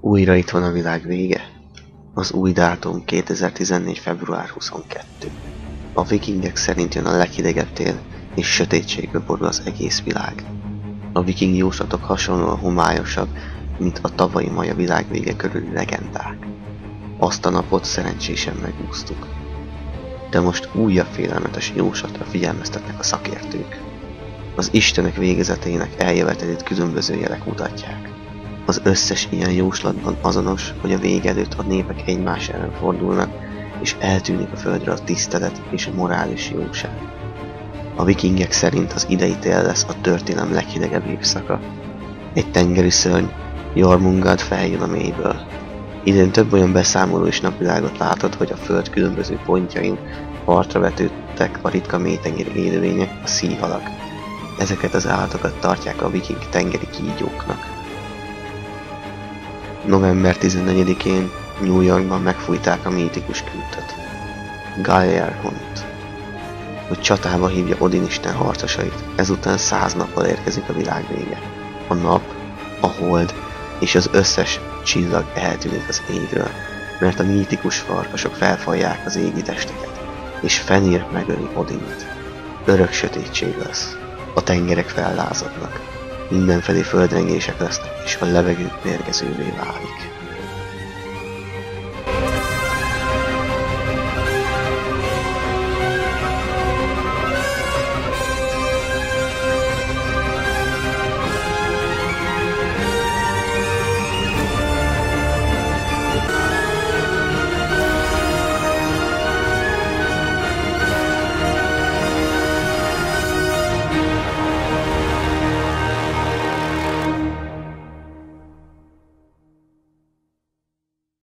Újra itt van a világ vége. Az új dátum 2014. február 22. A vikingek szerint jön a leghidegebb tél, és sötétségbe borul az egész világ. A viking jóslatok hasonlóan homályosabb, mint a tavalyi maja világvége körüli legendák. Azt a napot szerencsésen megúsztuk. De most újabb félelmetes jóslatra figyelmeztetnek a szakértők. Az istenek végezetének eljövetelét különböző jelek mutatják. Az összes ilyen jóslatban azonos, hogy a vége előtt a népek egymás ellen fordulnak, és eltűnik a földre a tisztelet és a morális jóság. A vikingek szerint az idei tél lesz a történelem leghidegebb évszaka. Egy tengeri szörny, Jormungand feljön a mélyből. Idén több olyan beszámoló és napvilágot látott, hogy a föld különböző pontjain partra vetődtek a ritka mélytengeri élőlények, a szíhalak. Ezeket az állatokat tartják a viking tengeri kígyóknak. November 14-én New Yorkban megfújták a mítikus kürtöt, Galliarhont, hogy csatába hívja Odin isten harcosait. Ezután 100 nappal érkezik a világ vége. A nap, a hold és az összes csillag eltűnik az égről, mert a mítikus farkasok felfalják az égi testeket, és Fenir megöli Odint. Örök sötétség lesz. A tengerek fellázadnak. Mindenfelé földrengések lesznek, és a levegő mérgezővé válik.